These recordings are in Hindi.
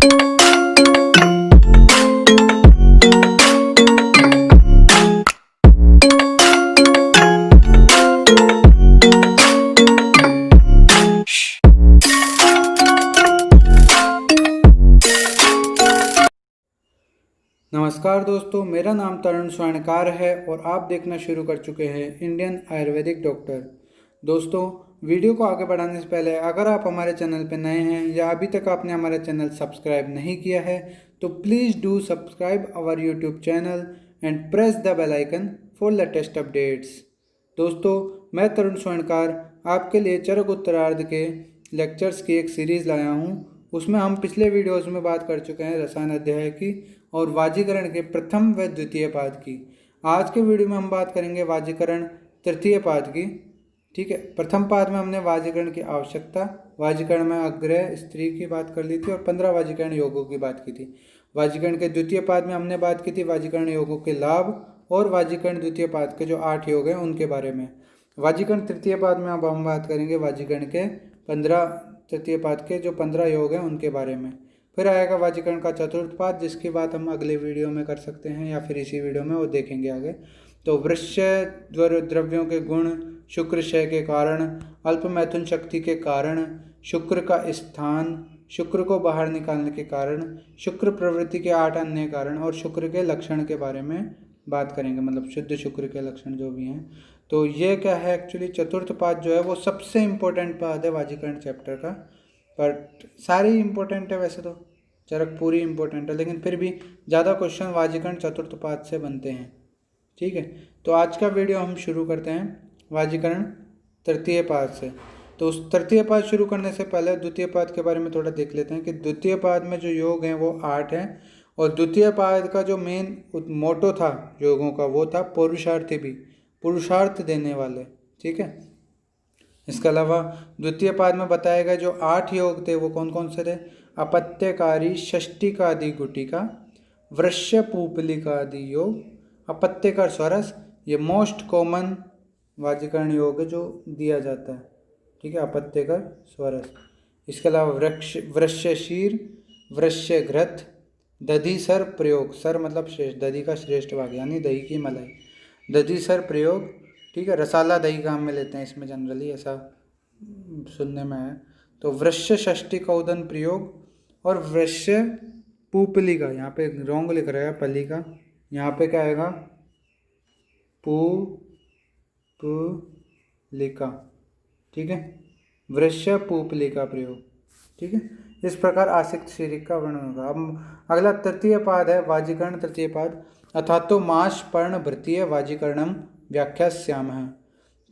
नमस्कार दोस्तों, मेरा नाम तरुण स्वर्णकार है और आप देखना शुरू कर चुके हैं इंडियन आयुर्वेदिक डॉक्टर। दोस्तों, वीडियो को आगे बढ़ाने से पहले अगर आप हमारे चैनल पर नए हैं या अभी तक आपने हमारा चैनल सब्सक्राइब नहीं किया है तो please do subscribe our YouTube channel and press the bell icon for latest updates. दोस्तों, मैं तरुण स्वर्णकार आपके लिए चरक उत्तरार्ध के लेक्चर्स की एक सीरीज़ लाया हूँ। उसमें हम पिछले वीडियोस में बात कर चुके हैं रसायन अध्याय की और वाजीकरण के प्रथम व द्वितीय पाद की। आज के वीडियो में हम बात करेंगे वाजीकरण तृतीय पाद की। ठीक है, प्रथम पाद में हमने वाजीकरण की आवश्यकता, वाजीकरण में अग्रह स्त्री की बात कर ली थी और 15 वाजीकरण योगों की बात की थी। वाजीकरण के द्वितीय पाद में हमने बात की थी वाजीकरण योगों के लाभ और वाजीकरण द्वितीय पाद के जो 8 योग हैं उनके बारे में। वाजीकरण तृतीय पाद में अब हम बात करेंगे वाजीकरण के 15 तृतीय पाद के जो 15 योग हैं उनके बारे में। फिर आएगा वाजीकरण का चतुर्थ पाद, जिसकी बात हम अगले वीडियो में कर सकते हैं या फिर इसी वीडियो में वो देखेंगे आगे। तो वृश्य द्रव्यों के गुण, शुक्र क्षय के कारण, अल्प मैथुन शक्ति के कारण, शुक्र का स्थान, शुक्र को बाहर निकालने के कारण, शुक्र प्रवृत्ति के 8 अन्य कारण और शुक्र के लक्षण के बारे में बात करेंगे, मतलब शुद्ध शुक्र के लक्षण जो भी हैं। तो ये क्या है, एक्चुअली चतुर्थ पाद जो है वो सबसे इम्पोर्टेंट पाद है वाजीकरण चैप्टर का। बट सारी इम्पोर्टेंट है, वैसे तो चरक पूरी इम्पोर्टेंट है, लेकिन फिर भी ज़्यादा क्वेश्चन वाजीकरण चतुर्थ पाद से बनते हैं। ठीक है, तो आज का वीडियो हम शुरू करते हैं वाजीकरण तृतीय पाद से। तो उस तृतीय पाद शुरू करने से पहले द्वितीय पाद के बारे में थोड़ा देख लेते हैं कि द्वितीय पाद में जो योग हैं वो 8 हैं और द्वितीय पाद का जो मेन मोटो था योगों का वो था पुरुषार्थी भी, पुरुषार्थ देने वाले। ठीक है, इसके अलावा द्वितीय पाद में बताए गए जो 8 योग थे वो कौन कौन से थे? अपत्यकारी, षष्टिकादि गुटिका, वृश्य पूपलिकादि योग, अपत्यकर स्वरस, ये मोस्ट कॉमन वाजीकरण योग है जो दिया जाता है। ठीक है, अपत्यकर स्वरस। इसके अलावा वृश्य शीर, वृश्य घृत, दधि सर प्रयोग, सर मतलब श्रेष्ठ, दधि का श्रेष्ठ भाग यानी दही की मलाई, दधि सर प्रयोग। ठीक है, रसाला दही काम में लेते हैं इसमें जनरली, ऐसा सुनने में है। तो वृश्य षष्टि कौदन प्रयोग और वृश्य पूपली का, यहाँ पे रॉन्ग लिख रहा है पली का, यहाँ पे क्या आएगा पूपलिका। ठीक है, वृश्य पूपलिका प्रयोग। ठीक है, इस प्रकार आसिक्त शीरिक का वर्णन होगा। अब अगला तृतीय पाद है वाजीकरण तृतीय पाद, अथातो माश पर्ण भृतीय वाजीकरणम व्याख्यास्यामः।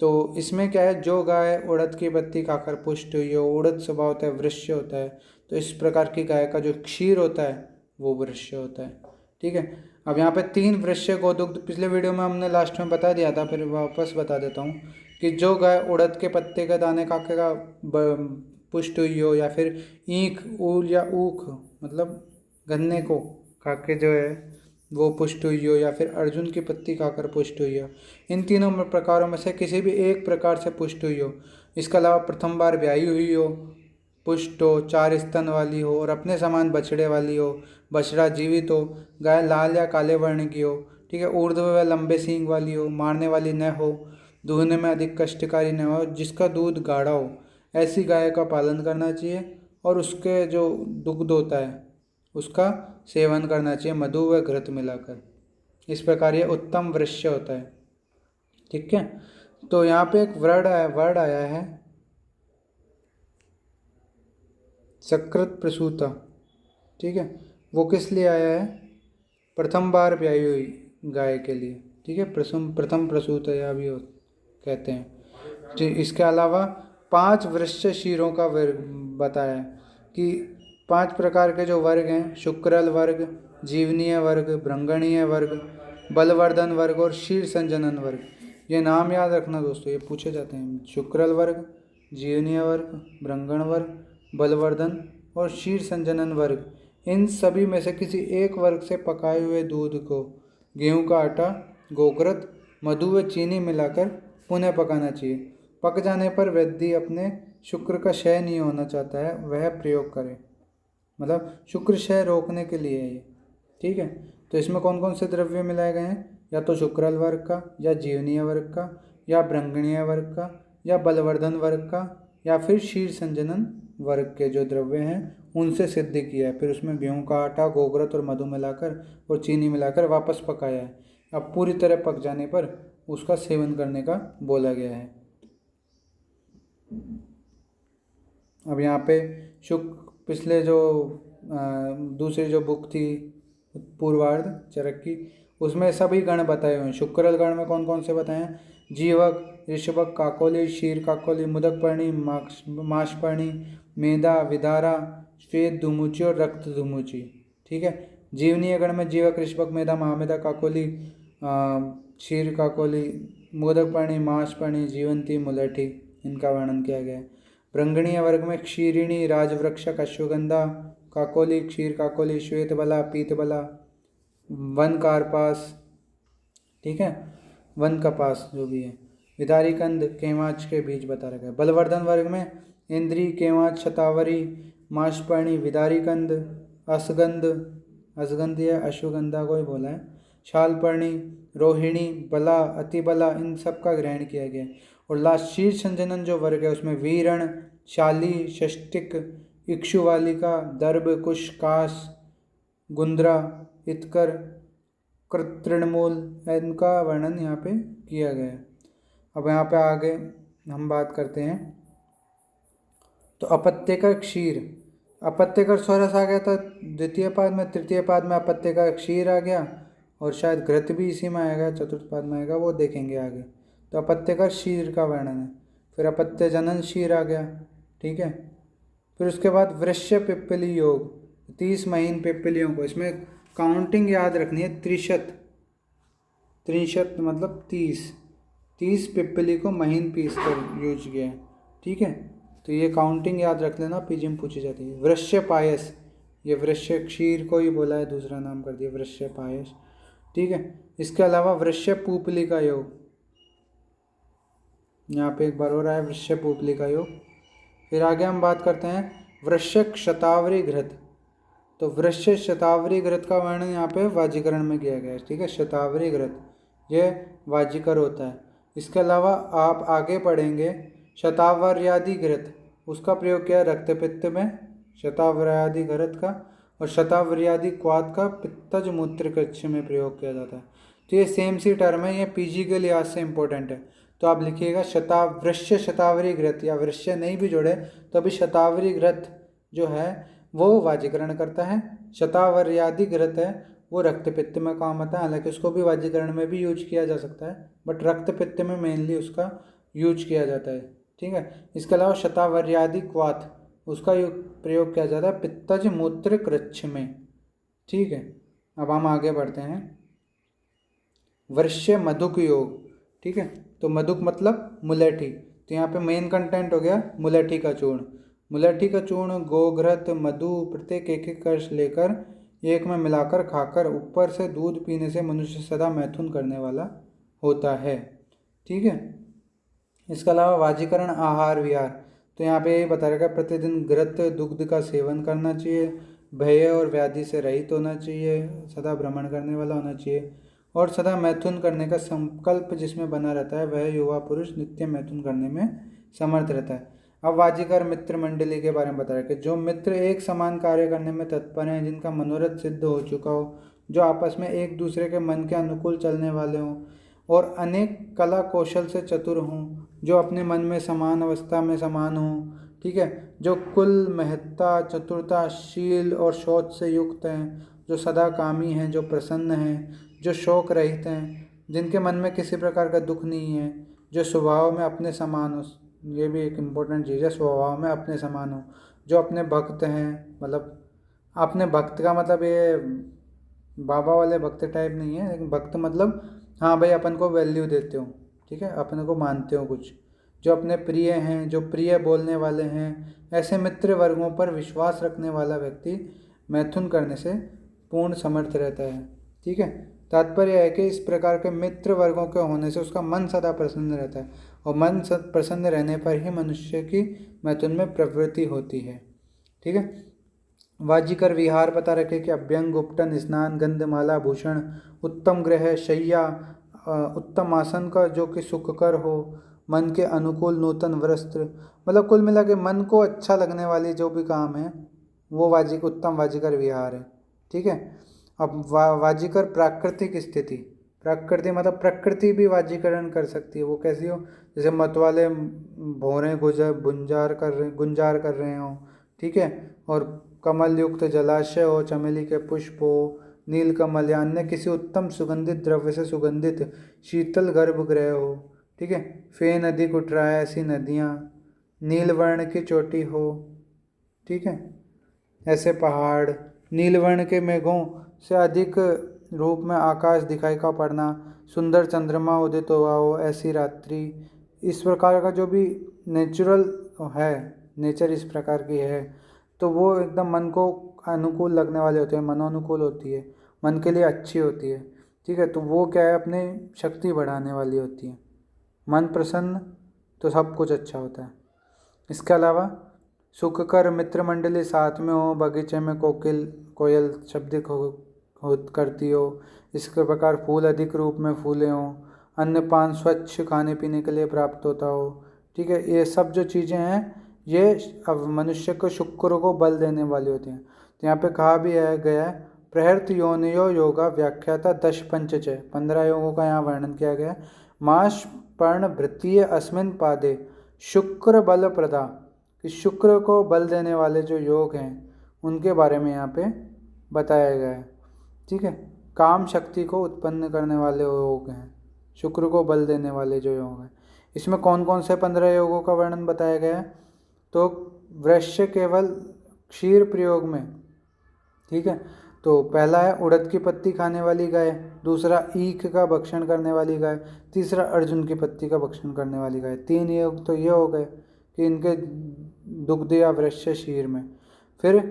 तो इसमें क्या है, जो गाय उड़द की पत्ती खाकर पुष्ट हुई हो, उड़द स्वभाव होता है, वृश्य होता है, तो इस प्रकार की गाय का जो क्षीर होता है वो वृश्य होता है। ठीक है, अब यहाँ पे 3 वृश्य गोदुग्ध पिछले वीडियो में हमने लास्ट में बता दिया था, फिर वापस बता देता हूँ कि जो गाय उड़द के पत्ते के दाने खाकर पुष्ट हुई हो या फिर ईख, ऊल या ऊख मतलब गन्ने को खाके जो है वो पुष्ट हुई हो या फिर अर्जुन की पत्ती खाकर पुष्ट हुई हो, इन तीनों प्रकारों में से किसी भी एक प्रकार से पुष्ट हुई हो। इसके अलावा प्रथम बार ब्याही हुई हो, पुष्ट हो, 4 स्तन वाली हो और अपने समान बछड़े वाली हो, बछड़ा जीवित हो, गाय लाल या काले वर्ण की हो। ठीक है, ऊर्ध्व व लंबे सींग वाली हो, मारने वाली न हो, दूहने में अधिक कष्टकारी न हो, जिसका दूध गाढ़ा हो, ऐसी गाय का पालन करना चाहिए और उसके जो दुग्ध होता है उसका सेवन करना चाहिए मधु व घृत मिलाकर। इस प्रकार ये उत्तम वृश्य होता है। ठीक है, तो यहाँ पे एक वर्ड आया है सकृत प्रसूता। ठीक है, वो किस लिए आया है? प्रथम बार ब्याही हुई गाय के लिए। ठीक है, प्रथम प्रसूत या भी कहते हैं। ठीक, इसके अलावा 5 वृश्य शीरों का वर्ग बताया है कि 5 प्रकार के जो वर्ग हैं, शुक्रल वर्ग, जीवनीय वर्ग, भृंगणीय वर्ग, बलवर्धन वर्ग और शीर संजनन वर्ग। ये नाम याद रखना दोस्तों, ये पूछे जाते हैं। शुक्रल वर्ग, जीवनीय वर्ग, भृंगण वर्ग, बलवर्धन और शीर संजनन वर्ग, इन सभी में से किसी एक वर्ग से पकाए हुए दूध को गेहूं का आटा, गोघृत, मधु व चीनी मिलाकर पुनः पकाना चाहिए। पक जाने पर व्यक्ति अपने शुक्र का क्षय नहीं होना चाहता है वह प्रयोग करे। मतलब शुक्र क्षय रोकने के लिए है ये, ठीक है। तो इसमें कौन कौन से द्रव्य मिलाए गए हैं, या तो शुक्रल वर्ग का, या जीवनीय वर्ग का, या ब्रंगणीय वर्ग का, या बलवर्धन वर्ग का, या फिर शीर संजनन वर्ग के जो द्रव्य हैं उनसे सिद्ध किया है। फिर उसमें गेहूं का आटा, गोघृत और मधु मिलाकर और चीनी मिलाकर वापस पकाया है। अब पूरी तरह पक जाने पर उसका सेवन करने का बोला गया है। अब यहाँ पे पिछले जो दूसरी जो बुक थी पूर्वार्ध चरक की, उसमें सभी गण बताए हुए हैं। शुक्रल गण में कौन कौन से बताए हैं, जीवक, ऋषभक, काकोली, क्षीर काकोली, मुदकपर्णी, माशपर्णी, मेधा, विदारा, श्वेत धुमुची और रक्त धुमुची, ठीक है। जीवनीय गण में जीवक, ऋषभक, मेधा, महामेधा, काकोली, क्षीर काकोली, मोदकपर्णी, माशपर्णी, जीवंती, मुलठी, इनका वर्णन किया गया है। ब्रंगणीय वर्ग में क्षीरिणी, राजवृक्षक, अश्वगंधा, काकोली, क्षीर काकोली, श्वेतबला, पीतबला, वन कारपास, ठीक है, वन कपास जो भी है, विदारी कंद, केवाच के बीज बता रखा है। बलवर्धन वर्ग में इंद्री, केवाच, शतावरी, माशपर्णी, विदारी कंद, असगंध, असगंध या अश्वगंधा को ही बोला है, शालपर्णी, रोहिणी, बला, अतिबला, इन सब का ग्रहण किया गया है। और लास्ट शीर संजनन जो वर्ग है उसमें वीरण, शाली, षष्टिक, इक्षुवालिका, दर्भ, कुश, काश, गुंद्रा, इतकर, तृणमूल, इनका वर्णन यहाँ पे किया गया है। अब यहाँ पे आगे हम बात करते हैं तो अपत्यकर क्षीर, अपत्यकर स्वरस आ गया था द्वितीय पाद में, तृतीय पाद में अपत्यकर क्षीर आ गया और शायद घृत भी इसी में आएगा, चतुर्थ पाद में आएगा, वो देखेंगे आगे। तो अपत्यकर क्षीर का वर्णन है। फिर अपत्य जनन क्षीर आ गया, ठीक है। फिर उसके बाद वृश्य पिप्पली योग, 30 महीन पिप्पलियों को, इसमें काउंटिंग याद रखनी है, त्रिशत, त्रिशत मतलब 30 पिप्पली को महीन पीस कर यूज किया है, ठीक है। तो ये काउंटिंग याद रख लेना, पीजी में पूछी जाती है। वृश्य पायस, ये वृश्य क्षीर को ही बोला है, दूसरा नाम कर दिया वृश्य पायस, ठीक है। इसके अलावा वृश्य पूपली का योग, यहाँ पे एक बार हो रहा है वृश्य पूपली का योग। फिर आगे हम बात करते हैं वृश्चिक शतावरी घृत, तो वृश्य शतावरी घृत का वर्णन यहाँ पे वाजीकरण में किया गया है, ठीक है। शतावरी घृत ये वाजीकर होता है। इसके अलावा आप आगे पढ़ेंगे शतावर्यादि घृत, उसका प्रयोग किया रक्त पित्त में, शतावर्यादि घृत का, और शतावर्यादि क्वाथ का पित्तज मूत्र कक्ष में प्रयोग किया जाता है। तो ये सेम सी टर्म है, ये पीजी के लिहाज से इंपॉर्टेंट है। तो आप लिखिएगा वृश्य शतावरी घृत, या वृश्य नहीं भी जोड़े तो अभी शतावरी घृत जो है वो वाजीकरण करता है। शतावर्यादि घृत है वो रक्त पित्त में काम आता है, हालांकि उसको भी वाजीकरण में भी यूज किया जा सकता है, बट रक्त पित्त में मेनली उसका यूज किया जाता है, ठीक है। इसके अलावा शतावर्यादि क्वाथ, उसका प्रयोग किया जाता है पित्तज मूत्र कृच्छ में, ठीक है। अब हम आगे बढ़ते हैं वृश्य मधुक योग, ठीक है। तो मधुक मतलब मुलेठी, तो यहाँ पे मेन कंटेंट हो गया मुलेठी का चूर्ण। मुलेठी का चूर्ण गोघृत मधु प्रत्येक एक एक कर्ष लेकर एक में मिलाकर खाकर ऊपर से दूध पीने से मनुष्य सदा मैथुन करने वाला होता है, ठीक है। इसके अलावा वाजीकरण आहार विहार, तो यहाँ पे बता रखा है प्रतिदिन घृत दुग्ध का सेवन करना चाहिए, भय और व्याधि से रहित होना चाहिए, सदा भ्रमण करने वाला होना चाहिए, और सदा मैथुन करने का संकल्प जिसमें बना रहता है वह युवा पुरुष नित्य मैथुन करने में समर्थ रहता है। अब वाजीकर मित्र मंडली के बारे में बता रहे कि जो मित्र एक समान कार्य करने में तत्पर हैं, जिनका मनोरथ सिद्ध हो चुका हो, जो आपस में एक दूसरे के मन के अनुकूल चलने वाले हों और अनेक कला कौशल से चतुर हों, जो अपने मन में समान अवस्था में समान हों, ठीक है, जो कुल महत्ता चतुरता शील और शौच से युक्त हैं, जो सदा कामी हैं, जो प्रसन्न हैं, जो शोक रहित हैं, जिनके मन में किसी प्रकार का दुख नहीं है, जो स्वभाव में अपने समान हो, ये भी एक इम्पोर्टेंट चीज़ है, स्वभाव में अपने समान हो, जो अपने भक्त हैं, मतलब अपने भक्त का मतलब ये बाबा वाले भक्त टाइप नहीं है, लेकिन भक्त मतलब हाँ भाई अपन को वैल्यू देते हो, ठीक है, अपने को मानते हो कुछ, जो अपने प्रिय हैं, जो प्रिय बोलने वाले हैं, ऐसे मित्र वर्गों पर विश्वास रखने वाला व्यक्ति मैथुन करने से पूर्ण समर्थ रहता है, ठीक है। तात्पर्य है कि इस प्रकार के मित्र वर्गों के होने से उसका मन सदा प्रसन्न रहता है, और मन प्रसन्न रहने पर ही मनुष्य की मैथुन में प्रवृत्ति होती है, ठीक है। वाजिकर विहार पता रखें कि अभ्यंग, उपटन, स्नान, गंधमाला, भूषण, उत्तम गृह, शय्या, उत्तम आसन का जो कि सुखकर हो, मन के अनुकूल नूतन वस्त्र, मतलब कुल मिला के मन को अच्छा लगने वाली जो भी काम है वो उत्तम वाजिकर विहार है। ठीक है। अब वाजिकर प्राकृतिक स्थिति, प्रकृति मतलब प्रकृति भी वाजीकरण कर सकती है। वो कैसी हो, जैसे मतवाले भौरे गुंजार कर रहे हों। ठीक है। और कमल युक्त जलाशय हो, चमेली के पुष्प हो, नील कमल या अन्य किसी उत्तम सुगंधित द्रव्य से सुगंधित शीतल गर्भगृह हो। ठीक है। फेन नदी कुटराए ऐसी नदियाँ, नीलवर्ण की चोटी हो। ठीक है। ऐसे पहाड़, नीलवर्ण के मेघों से अधिक रूप में आकाश दिखाई का पड़ना, सुंदर चंद्रमा उदित हुआ हो ऐसी रात्रि, इस प्रकार का जो भी नेचुरल है, नेचर इस प्रकार की है तो वो एकदम मन को अनुकूल लगने वाले होते हैं, मनोनुकूल होती है, मन के लिए अच्छी होती है। ठीक है। तो वो क्या है, अपनी शक्ति बढ़ाने वाली होती है। मन प्रसन्न तो सब कुछ अच्छा होता है। इसके अलावा सुखकर मित्र मंडली साथ में हो, बगीचे में कोयल शब्द करती हो, इस प्रकार फूल अधिक रूप में फूले हों, अन्न पान स्वच्छ खाने पीने के लिए प्राप्त होता हो। ठीक है। ये सब जो चीज़ें हैं ये अब मनुष्य को शुक्र को बल देने वाली होती हैं। तो यहाँ पे कहा भी है गया है, प्रहर्त योनियो योगा व्याख्याता 10 पंचच, 15 योगों का यहाँ वर्णन किया गया है। माश पर्ण वृत्तीय अस्मिन पादे शुक्र बल प्रदा, कि शुक्र को बल देने वाले जो योग हैं उनके बारे में यहाँ पे बताया गया है। ठीक है। काम शक्ति को उत्पन्न करने वाले योग हैं, शुक्र को बल देने वाले जो योग हैं। इसमें कौन कौन से 15 योगों का वर्णन बताया गया है, तो वृश्य केवल क्षीर प्रयोग में। ठीक है। तो पहला है उड़द की पत्ती खाने वाली गाय, दूसरा ईख का भक्षण करने वाली गाय, तीसरा अर्जुन की पत्ती का भक्षण करने वाली गाय। 3 योग तो ये हो गए कि इनके दुग्ध या वृश्य क्षीर में। फिर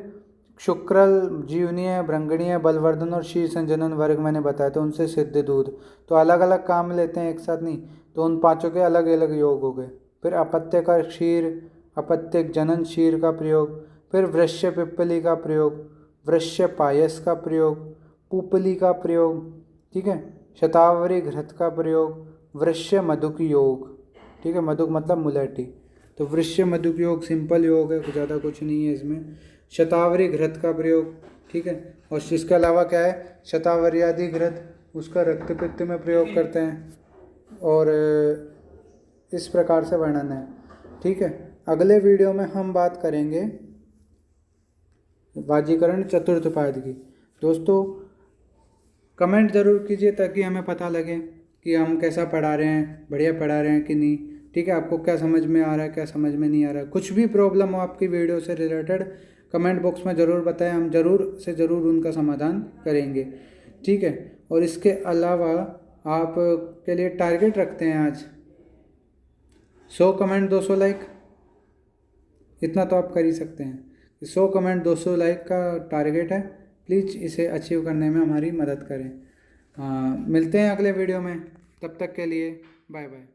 शुक्रल, जीवनीय, भृंगणीय, बलवर्धन और शीर संजनन वर्ग मैंने बताया, तो उनसे सिद्ध दूध। तो अलग अलग काम लेते हैं एक साथ नहीं, तो उन पांचों के अलग अलग योग हो गए। फिर अपत्य का क्षीर, अपत्यक जनन क्षीर का प्रयोग, फिर वृश्य पिप्पली का प्रयोग, वृश्य पायस का प्रयोग, पुपली का प्रयोग। ठीक है। शतावरी घृत का प्रयोग, वृश्य मधुक योग। ठीक है। मधुक मतलब मुलेठी। तो वृश्य मधुक योग सिंपल योग है, ज़्यादा कुछ नहीं है इसमें। शतावरी घृत का प्रयोग। ठीक है। और इसके अलावा क्या है, शतावर्यादि घृत, उसका रक्त पित्त में प्रयोग करते हैं। और इस प्रकार से वर्णन है। ठीक है। अगले वीडियो में हम बात करेंगे वाजीकरण चतुर्थ पाद की। दोस्तों कमेंट ज़रूर कीजिए ताकि हमें पता लगे कि हम कैसा पढ़ा रहे हैं, बढ़िया पढ़ा रहे हैं कि नहीं। ठीक है। आपको क्या समझ में आ रहा है, क्या समझ में नहीं आ रहा है, कुछ भी प्रॉब्लम हो आपकी वीडियो से रिलेटेड कमेंट बॉक्स में ज़रूर बताएं, हम ज़रूर से ज़रूर उनका समाधान करेंगे। ठीक है। और इसके अलावा आप के लिए टारगेट रखते हैं आज 100 कमेंट 200 लाइक, इतना तो आप कर ही सकते हैं। 100 कमेंट 200 लाइक का टारगेट है, प्लीज़ इसे अचीव करने में हमारी मदद करें। मिलते हैं अगले वीडियो में, तब तक के लिए बाय बाय।